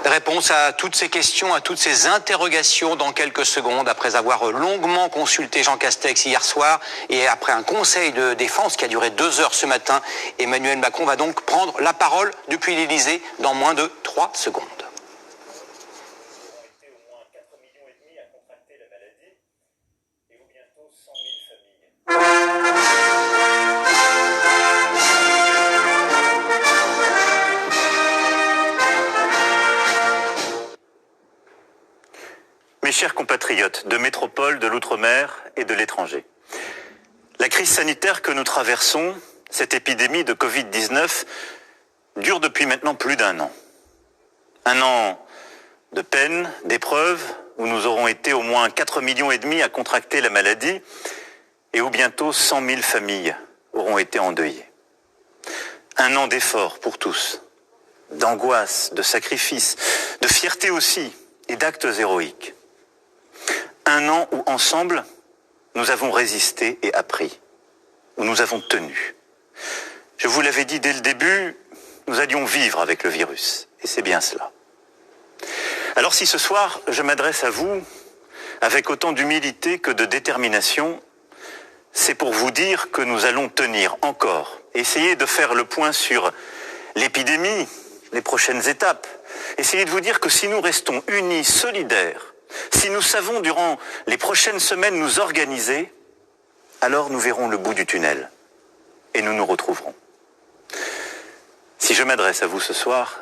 Réponse à toutes ces questions, à toutes ces interrogations dans quelques secondes, après avoir longuement consulté Jean Castex hier soir et après un conseil de défense qui a duré 2 heures ce matin. Emmanuel Macron va donc prendre la parole depuis l'Élysée dans moins de 3 secondes. Mes chers compatriotes de métropole, de l'outre-mer et de l'étranger, la crise sanitaire que nous traversons, cette épidémie de Covid-19, dure depuis maintenant plus d'1 an. 1 an de peine, d'épreuves, où nous aurons été au moins 4,5 millions à contracter la maladie et où bientôt 100 000 familles auront été endeuillées. 1 an d'efforts pour tous, d'angoisse, de sacrifices, de fierté aussi et d'actes héroïques. 1 an où, ensemble, nous avons résisté et appris, où nous avons tenu. Je vous l'avais dit dès le début, nous allions vivre avec le virus, et c'est bien cela. Alors si ce soir, je m'adresse à vous, avec autant d'humilité que de détermination, c'est pour vous dire que nous allons tenir encore, essayer de faire le point sur l'épidémie, les prochaines étapes, essayer de vous dire que si nous restons unis, solidaires, si nous savons durant les prochaines semaines nous organiser, alors nous verrons le bout du tunnel et nous nous retrouverons. Si je m'adresse à vous ce soir,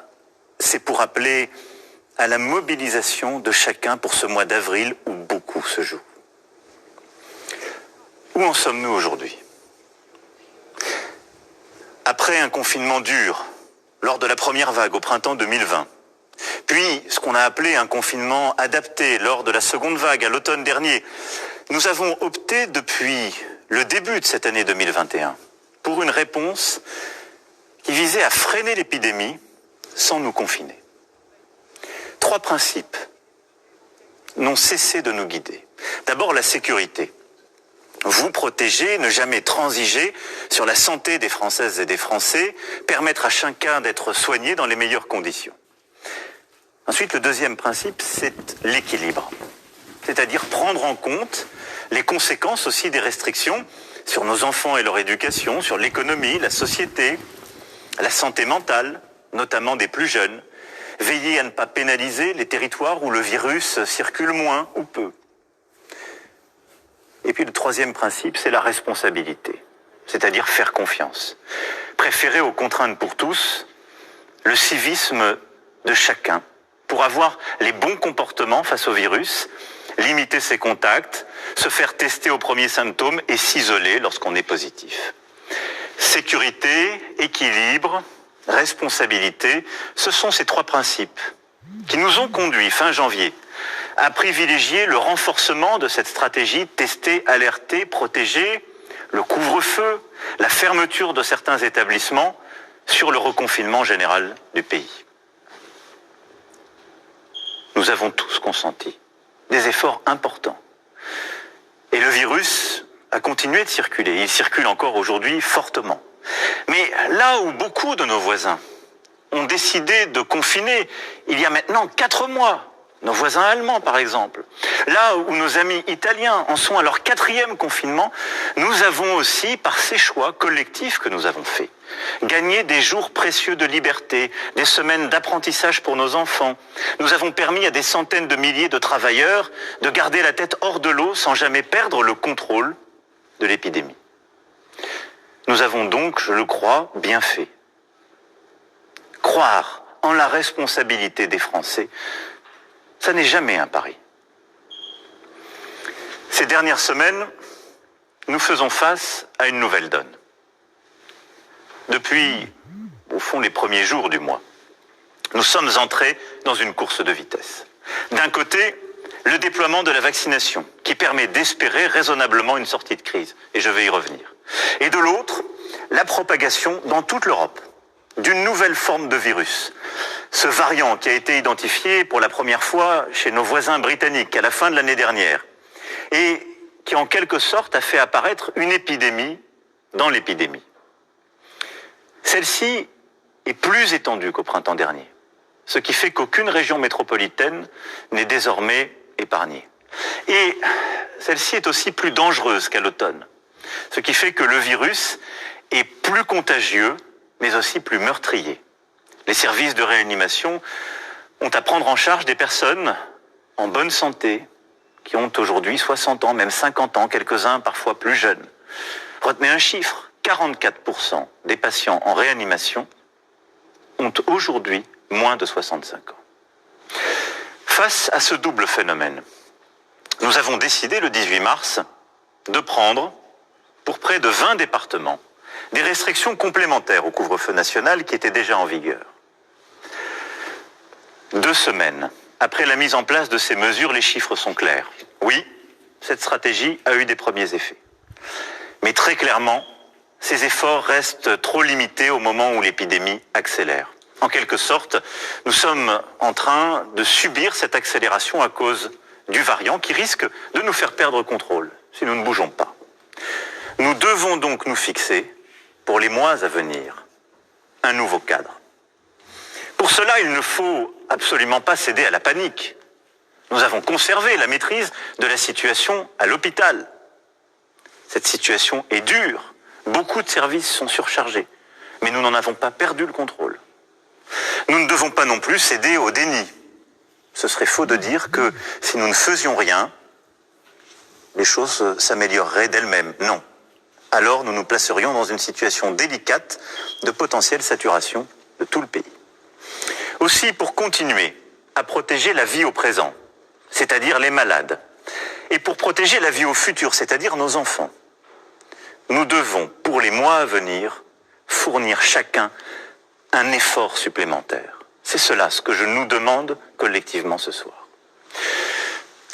c'est pour appeler à la mobilisation de chacun pour ce mois d'avril où beaucoup se joue. Où en sommes-nous aujourd'hui? Après un confinement dur, lors de la première vague au printemps 2020, puis ce qu'on a appelé un confinement adapté lors de la seconde vague à l'automne dernier, nous avons opté depuis le début de cette année 2021 pour une réponse qui visait à freiner l'épidémie sans nous confiner. 3 principes n'ont cessé de nous guider. D'abord, la sécurité. Vous protéger, ne jamais transiger sur la santé des Françaises et des Français, permettre à chacun d'être soigné dans les meilleures conditions. Ensuite, le deuxième principe, c'est l'équilibre. C'est-à-dire prendre en compte les conséquences aussi des restrictions sur nos enfants et leur éducation, sur l'économie, la société, la santé mentale, notamment des plus jeunes. Veiller à ne pas pénaliser les territoires où le virus circule moins ou peu. Et puis le troisième principe, c'est la responsabilité, c'est-à-dire faire confiance. Préférer aux contraintes pour tous le civisme de chacun pour avoir les bons comportements face au virus, limiter ses contacts, se faire tester aux premiers symptômes et s'isoler lorsqu'on est positif. Sécurité, équilibre, responsabilité, ce sont ces 3 principes qui nous ont conduits fin janvier à privilégier le renforcement de cette stratégie tester, alerter, protéger, le couvre-feu, la fermeture de certains établissements sur le reconfinement général du pays. Nous avons tous consenti des efforts importants. Et le virus a continué de circuler. Il circule encore aujourd'hui fortement. Mais là où beaucoup de nos voisins ont décidé de confiner il y a maintenant 4 mois, nos voisins allemands par exemple, là où nos amis italiens en sont à leur 4e confinement, nous avons aussi, par ces choix collectifs que nous avons faits, gagné des jours précieux de liberté, des semaines d'apprentissage pour nos enfants. Nous avons permis à des centaines de milliers de travailleurs de garder la tête hors de l'eau sans jamais perdre le contrôle de l'épidémie. Nous avons donc, je le crois, bien fait. Croire en la responsabilité des Français, ça n'est jamais un pari. Ces dernières semaines, nous faisons face à une nouvelle donne. Depuis, au fond, les premiers jours du mois, nous sommes entrés dans une course de vitesse. D'un côté, le déploiement de la vaccination, qui permet d'espérer raisonnablement une sortie de crise, et je vais y revenir. Et de l'autre, la propagation dans toute l'Europe d'une nouvelle forme de virus. Ce variant qui a été identifié pour la première fois chez nos voisins britanniques à la fin de l'année dernière, et qui en quelque sorte a fait apparaître une épidémie dans l'épidémie. Celle-ci est plus étendue qu'au printemps dernier. ce qui fait qu'aucune région métropolitaine n'est désormais épargnée. Et celle-ci est aussi plus dangereuse qu'à l'automne, ce qui fait que le virus est plus contagieux, mais aussi plus meurtrier. Les services de réanimation ont à prendre en charge des personnes en bonne santé, qui ont aujourd'hui 60 ans, même 50 ans, quelques-uns parfois plus jeunes. Retenez un chiffre, 44% des patients en réanimation ont aujourd'hui moins de 65 ans. Face à ce double phénomène, nous avons décidé le 18 mars de prendre, pour près de 20 départements, des restrictions complémentaires au couvre-feu national qui étaient déjà en vigueur. 2 semaines après la mise en place de ces mesures, les chiffres sont clairs. Oui, cette stratégie a eu des premiers effets. Mais très clairement, ces efforts restent trop limités au moment où l'épidémie accélère. En quelque sorte, nous sommes en train de subir cette accélération à cause du variant qui risque de nous faire perdre contrôle si nous ne bougeons pas. Nous devons donc nous fixer, pour les mois à venir, un nouveau cadre. Pour cela, il ne faut absolument pas céder à la panique. Nous avons conservé la maîtrise de la situation à l'hôpital. Cette situation est dure. Beaucoup de services sont surchargés. Mais nous n'en avons pas perdu le contrôle. Nous ne devons pas non plus céder au déni. Ce serait faux de dire que si nous ne faisions rien, les choses s'amélioreraient d'elles-mêmes. Non. Alors nous nous placerions dans une situation délicate de potentielle saturation de tout le pays. Aussi, pour continuer à protéger la vie au présent, c'est-à-dire les malades, et pour protéger la vie au futur, c'est-à-dire nos enfants, nous devons, pour les mois à venir, fournir chacun un effort supplémentaire. C'est cela ce que je nous demande collectivement ce soir.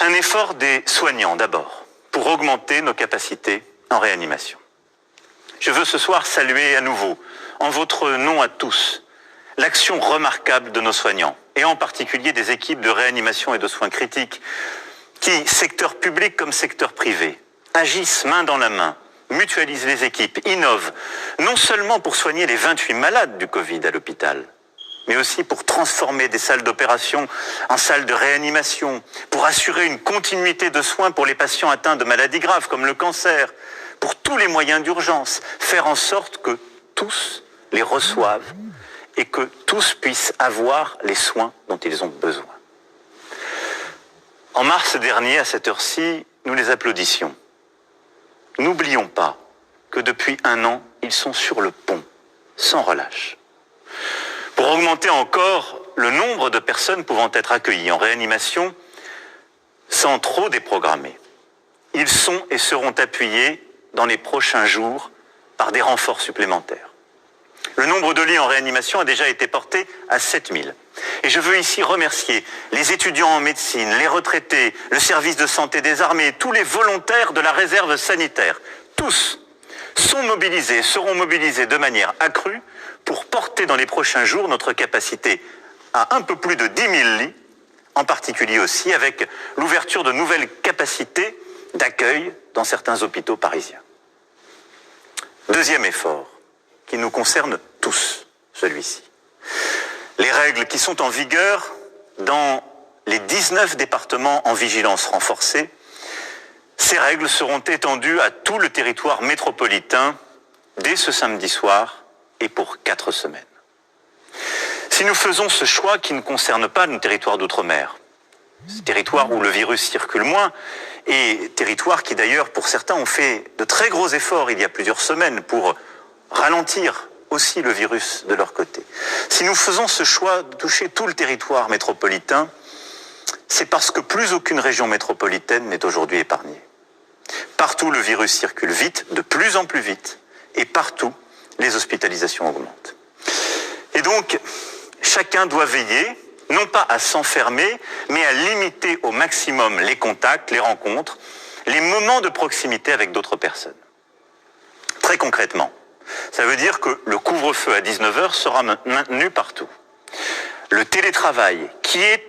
Un effort des soignants d'abord, pour augmenter nos capacités en réanimation. Je veux ce soir saluer à nouveau, en votre nom à tous, l'action remarquable de nos soignants, et en particulier des équipes de réanimation et de soins critiques, qui, secteur public comme secteur privé, agissent main dans la main, mutualisent les équipes, innovent, non seulement pour soigner les 28 malades du Covid à l'hôpital, mais aussi pour transformer des salles d'opération en salles de réanimation, pour assurer une continuité de soins pour les patients atteints de maladies graves comme le cancer, pour tous les moyens d'urgence, faire en sorte que tous les reçoivent et que tous puissent avoir les soins dont ils ont besoin. En mars dernier, à cette heure-ci, nous les applaudissions. N'oublions pas que depuis 1 an, ils sont sur le pont, sans relâche. Pour augmenter encore le nombre de personnes pouvant être accueillies en réanimation, sans trop déprogrammer, ils sont et seront appuyés dans les prochains jours par des renforts supplémentaires. Le nombre de lits en réanimation a déjà été porté à 7000. Et je veux ici remercier les étudiants en médecine, les retraités, le service de santé des armées, tous les volontaires de la réserve sanitaire. Tous sont mobilisés, seront mobilisés de manière accrue pour porter dans les prochains jours notre capacité à un peu plus de 10 000 lits, en particulier aussi avec l'ouverture de nouvelles capacités d'accueil dans certains hôpitaux parisiens. Deuxième effort, qui nous concerne tous, celui-ci. Les règles qui sont en vigueur dans les 19 départements en vigilance renforcée, ces règles seront étendues à tout le territoire métropolitain dès ce samedi soir et pour 4 semaines. Si nous faisons ce choix qui ne concerne pas nos territoires d'outre-mer, ce territoire où le virus circule moins, et territoire qui d'ailleurs pour certains ont fait de très gros efforts il y a plusieurs semaines pour ralentir aussi le virus de leur côté. Si nous faisons ce choix de toucher tout le territoire métropolitain, c'est parce que plus aucune région métropolitaine n'est aujourd'hui épargnée. Partout, le virus circule vite, de plus en plus vite, et partout, les hospitalisations augmentent. Et donc, chacun doit veiller, non pas à s'enfermer, mais à limiter au maximum les contacts, les rencontres, les moments de proximité avec d'autres personnes. Très concrètement, ça veut dire que le couvre-feu à 19h sera maintenu partout. Le télétravail, qui est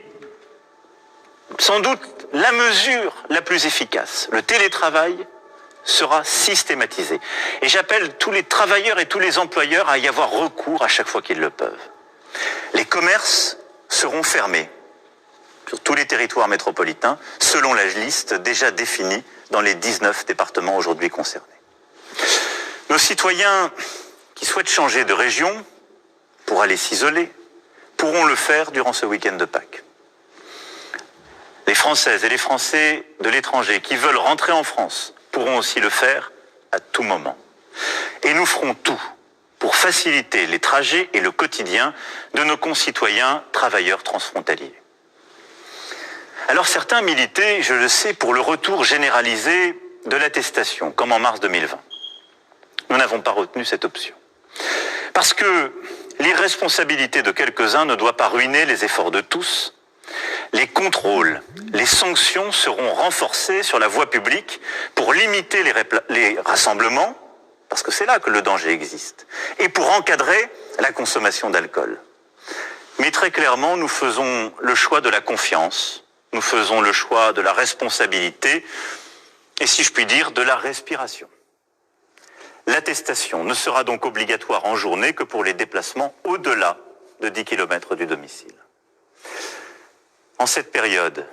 sans doute la mesure la plus efficace, le télétravail sera systématisé. Et j'appelle tous les travailleurs et tous les employeurs à y avoir recours à chaque fois qu'ils le peuvent. Les commerces seront fermées sur tous les territoires métropolitains, selon la liste déjà définie dans les 19 départements aujourd'hui concernés. Nos citoyens qui souhaitent changer de région pour aller s'isoler pourront le faire durant ce week-end de Pâques. Les Françaises et les Français de l'étranger qui veulent rentrer en France pourront aussi le faire à tout moment. Et nous ferons tout pour faciliter les trajets et le quotidien de nos concitoyens travailleurs transfrontaliers. Alors certains militaient, je le sais, pour le retour généralisé de l'attestation, comme en mars 2020. Nous n'avons pas retenu cette option. Parce que l'irresponsabilité de quelques-uns ne doit pas ruiner les efforts de tous. Les contrôles, les sanctions seront renforcés sur la voie publique pour limiter les rassemblements, parce que c'est là que le danger existe, et pour encadrer la consommation d'alcool. Mais très clairement, nous faisons le choix de la confiance, nous faisons le choix de la responsabilité, et si je puis dire, de la respiration. L'attestation ne sera donc obligatoire en journée que pour les déplacements au-delà de 10 km du domicile. En cette période,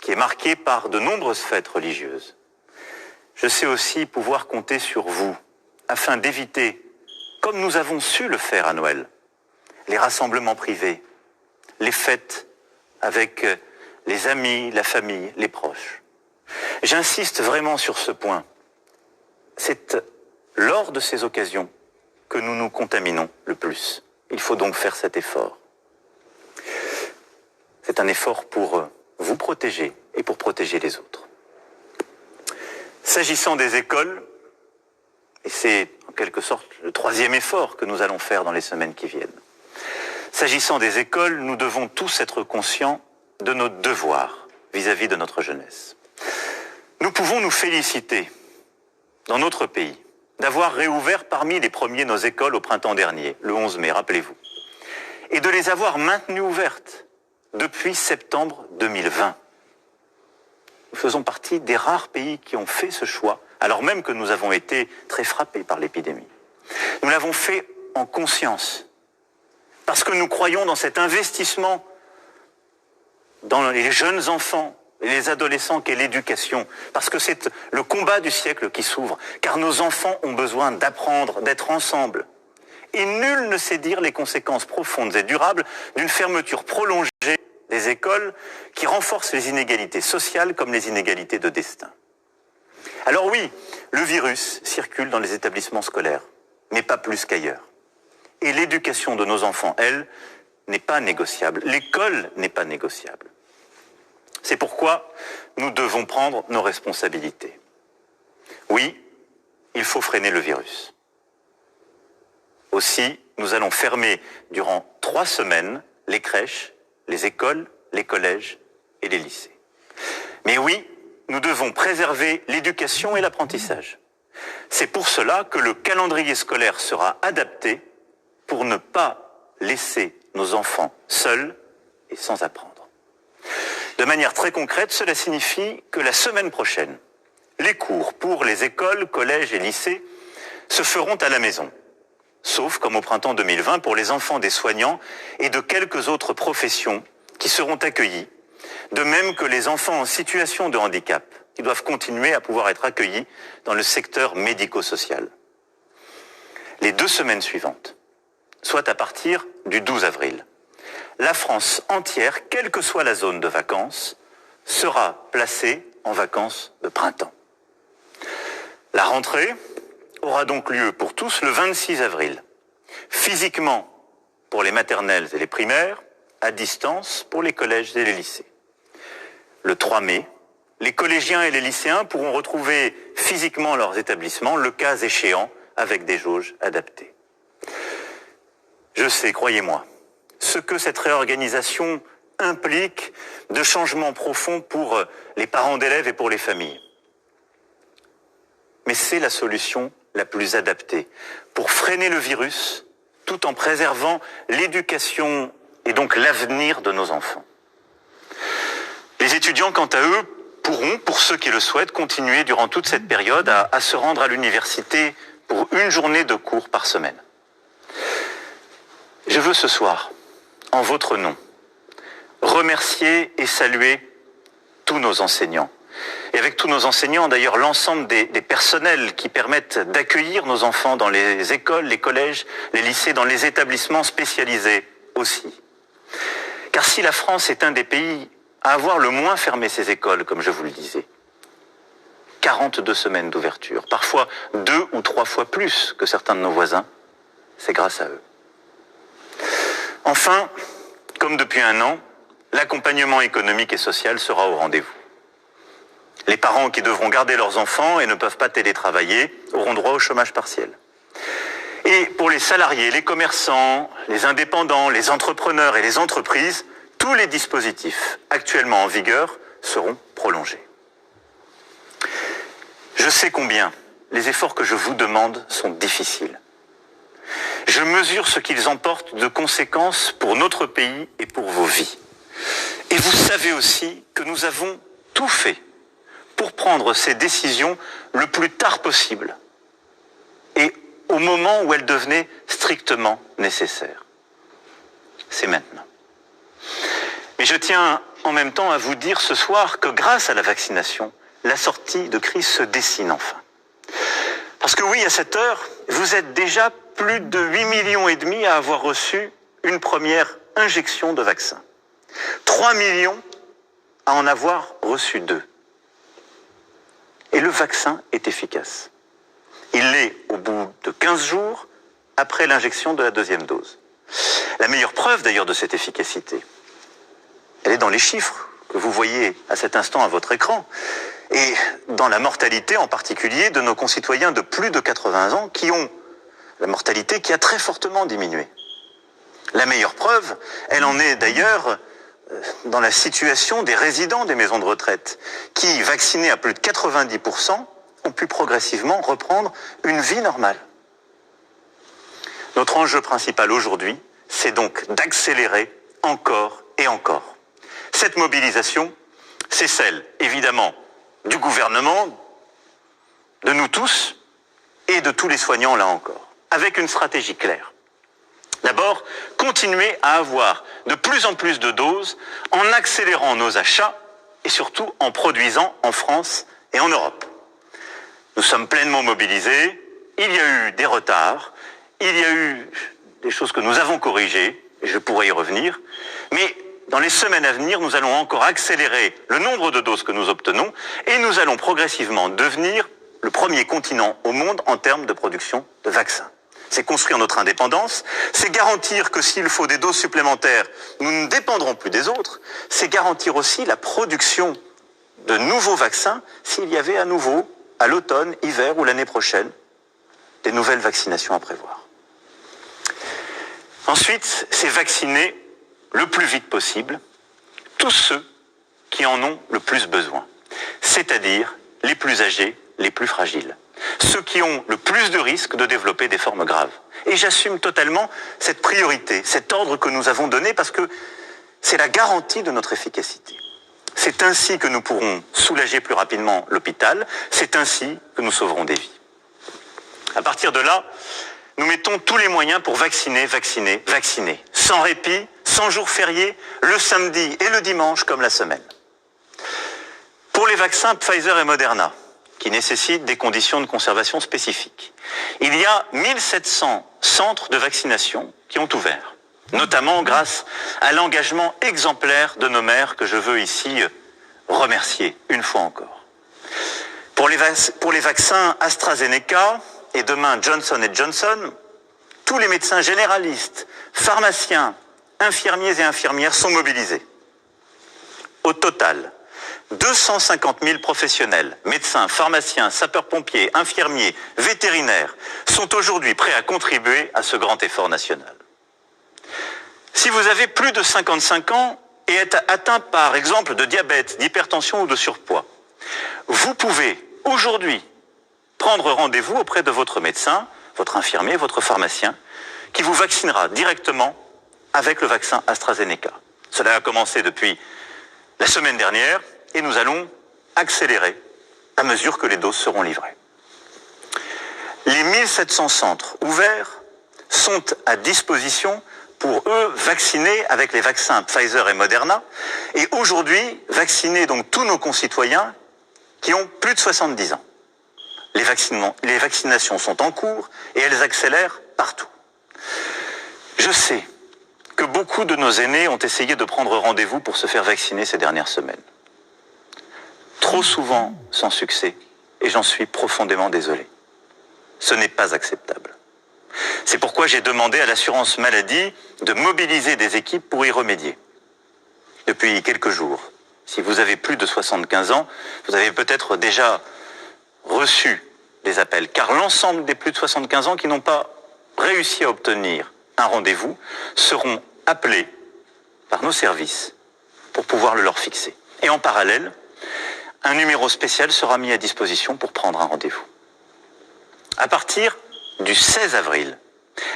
qui est marquée par de nombreuses fêtes religieuses, je sais aussi pouvoir compter sur vous, afin d'éviter, comme nous avons su le faire à Noël, les rassemblements privés, les fêtes avec les amis, la famille, les proches. J'insiste vraiment sur ce point. C'est lors de ces occasions que nous nous contaminons le plus. Il faut donc faire cet effort. C'est un effort pour vous protéger et pour protéger les autres. S'agissant des écoles, et c'est en quelque sorte le troisième effort que nous allons faire dans les semaines qui viennent. S'agissant des écoles, nous devons tous être conscients de notre devoir vis-à-vis de notre jeunesse. Nous pouvons nous féliciter, dans notre pays, d'avoir réouvert parmi les premiers nos écoles au printemps dernier, le 11 mai, rappelez-vous, et de les avoir maintenues ouvertes depuis septembre 2020. Nous faisons partie des rares pays qui ont fait ce choix, alors même que nous avons été très frappés par l'épidémie. Nous l'avons fait en conscience, parce que nous croyons dans cet investissement dans les jeunes enfants et les adolescents qu'est l'éducation, parce que c'est le combat du siècle qui s'ouvre, car nos enfants ont besoin d'apprendre, d'être ensemble. Et nul ne sait dire les conséquences profondes et durables d'une fermeture prolongée des écoles qui renforce les inégalités sociales comme les inégalités de destin. Alors oui, le virus circule dans les établissements scolaires, mais pas plus qu'ailleurs. Et l'éducation de nos enfants, elle, n'est pas négociable. L'école n'est pas négociable. C'est pourquoi nous devons prendre nos responsabilités. Oui, il faut freiner le virus. Aussi, nous allons fermer durant 3 semaines les crèches, les écoles, les collèges et les lycées. Mais oui, nous devons préserver l'éducation et l'apprentissage. C'est pour cela que le calendrier scolaire sera adapté pour ne pas laisser nos enfants seuls et sans apprendre. De manière très concrète, cela signifie que la semaine prochaine, les cours pour les écoles, collèges et lycées se feront à la maison. Sauf, comme au printemps 2020, pour les enfants des soignants et de quelques autres professions qui seront accueillis, de même que les enfants en situation de handicap, qui doivent continuer à pouvoir être accueillis dans le secteur médico-social. Les 2 semaines suivantes, soit à partir du 12 avril, la France entière, quelle que soit la zone de vacances, sera placée en vacances de printemps. La rentrée aura donc lieu pour tous le 26 avril, physiquement pour les maternelles et les primaires, à distance pour les collèges et les lycées. Le 3 mai, les collégiens et les lycéens pourront retrouver physiquement leurs établissements, le cas échéant, avec des jauges adaptées. Je sais, croyez-moi, ce que cette réorganisation implique de changements profonds pour les parents d'élèves et pour les familles. Mais c'est la solution la plus adaptée pour freiner le virus tout en préservant l'éducation et donc l'avenir de nos enfants. Les étudiants, quant à eux, pourront, pour ceux qui le souhaitent, continuer durant toute cette période à se rendre à l'université pour 1 journée de cours par semaine. Je veux ce soir, en votre nom, remercier et saluer tous nos enseignants. Et avec tous nos enseignants, d'ailleurs, l'ensemble des personnels qui permettent d'accueillir nos enfants dans les écoles, les collèges, les lycées, dans les établissements spécialisés aussi. Car si la France est un des pays à avoir le moins fermé ses écoles, comme je vous le disais, 42 semaines d'ouverture, parfois 2 ou 3 fois plus que certains de nos voisins, c'est grâce à eux. Enfin, comme depuis un an, l'accompagnement économique et social sera au rendez-vous. Les parents qui devront garder leurs enfants et ne peuvent pas télétravailler auront droit au chômage partiel. Et pour les salariés, les commerçants, les indépendants, les entrepreneurs et les entreprises, tous les dispositifs actuellement en vigueur seront prolongés. Je sais combien les efforts que je vous demande sont difficiles. Je mesure ce qu'ils emportent de conséquences pour notre pays et pour vos vies. Et vous savez aussi que nous avons tout fait pour prendre ces décisions le plus tard possible et au moment où elles devenaient strictement nécessaires. C'est maintenant. Mais je tiens en même temps à vous dire ce soir que grâce à la vaccination, la sortie de crise se dessine enfin. Parce que oui, à cette heure, vous êtes déjà plus de 8,5 millions à avoir reçu une première injection de vaccin. 3 millions à en avoir reçu 2. Et le vaccin est efficace. Il l'est au bout de 15 jours après l'injection de la deuxième dose. La meilleure preuve d'ailleurs de cette efficacité, elle est dans les chiffres que vous voyez à cet instant à votre écran et dans la mortalité en particulier de nos concitoyens de plus de 80 ans qui ont la mortalité qui a très fortement diminué. La meilleure preuve, elle en est d'ailleurs dans la situation des résidents des maisons de retraite qui, vaccinés à plus de 90%, ont pu progressivement reprendre une vie normale. Notre enjeu principal aujourd'hui, c'est donc d'accélérer encore et encore. Cette mobilisation, c'est celle, évidemment, du gouvernement, de nous tous et de tous les soignants, là encore, avec une stratégie claire. D'abord, continuer à avoir de plus en plus de doses en accélérant nos achats et surtout en produisant en France et en Europe. Nous sommes pleinement mobilisés, il y a eu des retards, il y a eu des choses que nous avons corrigées, et je pourrais y revenir, mais dans les semaines à venir, nous allons encore accélérer le nombre de doses que nous obtenons et nous allons progressivement devenir le premier continent au monde en termes de production de vaccins. C'est construire notre indépendance, c'est garantir que s'il faut des doses supplémentaires, nous ne dépendrons plus des autres, c'est garantir aussi la production de nouveaux vaccins s'il y avait à nouveau, à l'automne, hiver ou l'année prochaine, des nouvelles vaccinations à prévoir. Ensuite, c'est vacciner le plus vite possible tous ceux qui en ont le plus besoin, c'est-à-dire les plus âgés, les plus fragiles. Ceux qui ont le plus de risques de développer des formes graves. Et j'assume totalement cette priorité, cet ordre que nous avons donné parce que c'est la garantie de notre efficacité. C'est ainsi que nous pourrons soulager plus rapidement l'hôpital, c'est ainsi que nous sauverons des vies. À partir de là, nous mettons tous les moyens pour vacciner, vacciner, vacciner. Sans répit, sans jours fériés, le samedi et le dimanche comme la semaine. Pour les vaccins Pfizer et Moderna, qui nécessitent des conditions de conservation spécifiques. Il y a 1700 centres de vaccination qui ont ouvert, notamment grâce à l'engagement exemplaire de nos maires que je veux ici remercier une fois encore. Pour les vaccins AstraZeneca et demain Johnson & Johnson, tous les médecins généralistes, pharmaciens, infirmiers et infirmières sont mobilisés. Au total, 250 000 professionnels, médecins, pharmaciens, sapeurs-pompiers, infirmiers, vétérinaires, sont aujourd'hui prêts à contribuer à ce grand effort national. Si vous avez plus de 55 ans et êtes atteint par exemple de diabète, d'hypertension ou de surpoids, vous pouvez aujourd'hui prendre rendez-vous auprès de votre médecin, votre infirmier, votre pharmacien, qui vous vaccinera directement avec le vaccin AstraZeneca. Cela a commencé depuis la semaine dernière et nous allons accélérer à mesure que les doses seront livrées. Les 1700 centres ouverts sont à disposition pour eux vacciner avec les vaccins Pfizer et Moderna, et aujourd'hui vacciner donc tous nos concitoyens qui ont plus de 70 ans. Les vaccinations sont en cours et elles accélèrent partout. Je sais que beaucoup de nos aînés ont essayé de prendre rendez-vous pour se faire vacciner ces dernières semaines. Trop souvent sans succès, et j'en suis profondément désolé. Ce n'est pas acceptable. C'est pourquoi j'ai demandé à l'assurance maladie de mobiliser des équipes pour y remédier. Depuis quelques jours, si vous avez plus de 75 ans, vous avez peut-être déjà reçu des appels, car l'ensemble des plus de 75 ans qui n'ont pas réussi à obtenir un rendez-vous seront appelés par nos services pour pouvoir le leur fixer. Et en parallèle, un numéro spécial sera mis à disposition pour prendre un rendez-vous. À partir du 16 avril,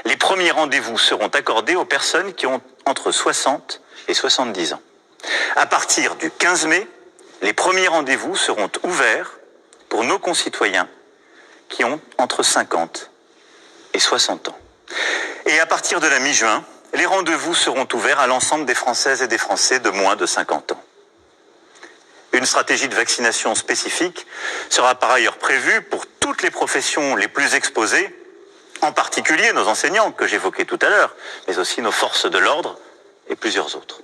les premiers rendez-vous seront accordés aux personnes qui ont entre 60 et 70 ans. À partir du 15 mai, les premiers rendez-vous seront ouverts pour nos concitoyens qui ont entre 50 et 60 ans. Et à partir de la mi-juin, les rendez-vous seront ouverts à l'ensemble des Françaises et des Français de moins de 50 ans. Une stratégie de vaccination spécifique sera par ailleurs prévue pour toutes les professions les plus exposées, en particulier nos enseignants que j'évoquais tout à l'heure, mais aussi nos forces de l'ordre et plusieurs autres.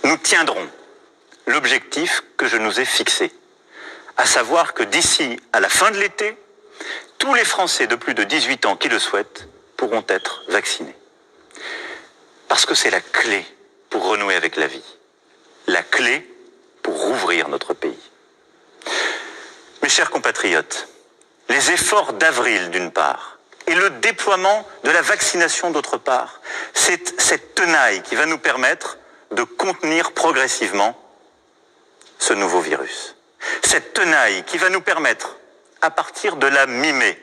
Nous tiendrons l'objectif que je nous ai fixé, à savoir que d'ici à la fin de l'été, tous les Français de plus de 18 ans qui le souhaitent pourront être vaccinés. Parce que c'est la clé pour renouer avec la vie, la clé pour rouvrir notre pays. Mes chers compatriotes, les efforts d'avril d'une part et le déploiement de la vaccination d'autre part, c'est cette tenaille qui va nous permettre de contenir progressivement ce nouveau virus. Cette tenaille qui va nous permettre, à partir de la mi-mai,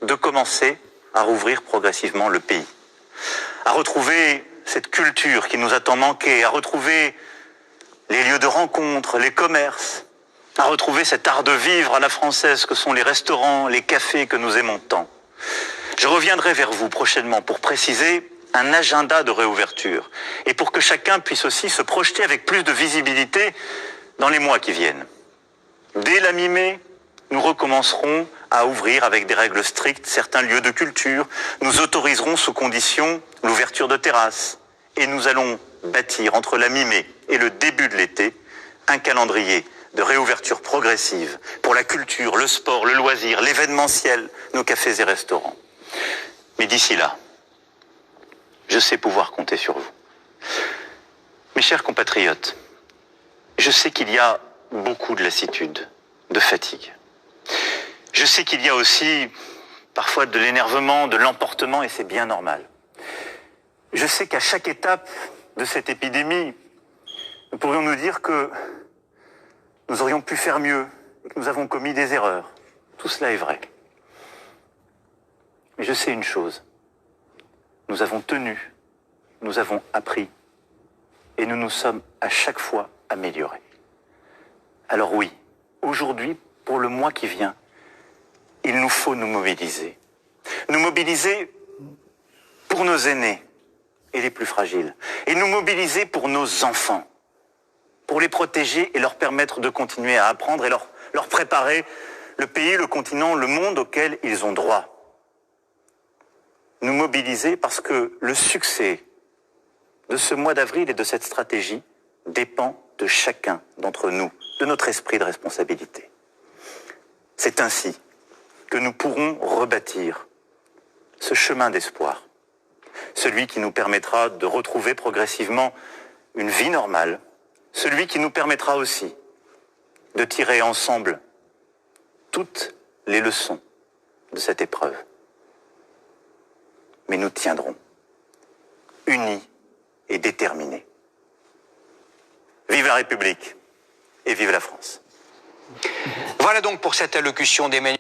de commencer à rouvrir progressivement le pays, à retrouver cette culture qui nous a tant manqué, à retrouver les lieux de rencontre, les commerces, à retrouver cet art de vivre à la française que sont les restaurants, les cafés que nous aimons tant. Je reviendrai vers vous prochainement pour préciser un agenda de réouverture et pour que chacun puisse aussi se projeter avec plus de visibilité dans les mois qui viennent. Dès la mi-mai, nous recommencerons à ouvrir avec des règles strictes certains lieux de culture. Nous autoriserons sous condition l'ouverture de terrasses. Et nous allons bâtir entre la mi-mai et le début de l'été un calendrier de réouverture progressive pour la culture, le sport, le loisir, l'événementiel, nos cafés et restaurants. Mais d'ici là, je sais pouvoir compter sur vous. Mes chers compatriotes, je sais qu'il y a beaucoup de lassitude, de fatigue. Je sais qu'il y a aussi parfois de l'énervement, de l'emportement, et c'est bien normal. Je sais qu'à chaque étape de cette épidémie, nous pourrions nous dire que nous aurions pu faire mieux, et que nous avons commis des erreurs. Tout cela est vrai. Mais je sais une chose, nous avons tenu, nous avons appris, et nous nous sommes à chaque fois améliorés. Alors oui, aujourd'hui, pour le mois qui vient, il nous faut nous mobiliser. Nous mobiliser pour nos aînés et les plus fragiles. Et nous mobiliser pour nos enfants. Pour les protéger et leur permettre de continuer à apprendre et leur préparer le pays, le continent, le monde auquel ils ont droit. Nous mobiliser parce que le succès de ce mois d'avril et de cette stratégie dépend de chacun d'entre nous, de notre esprit de responsabilité. C'est ainsi que nous pourrons rebâtir ce chemin d'espoir, celui qui nous permettra de retrouver progressivement une vie normale, celui qui nous permettra aussi de tirer ensemble toutes les leçons de cette épreuve. Mais nous tiendrons, unis et déterminés. Vive la République et vive la France. Voilà donc pour cette allocution d'Emmanuel.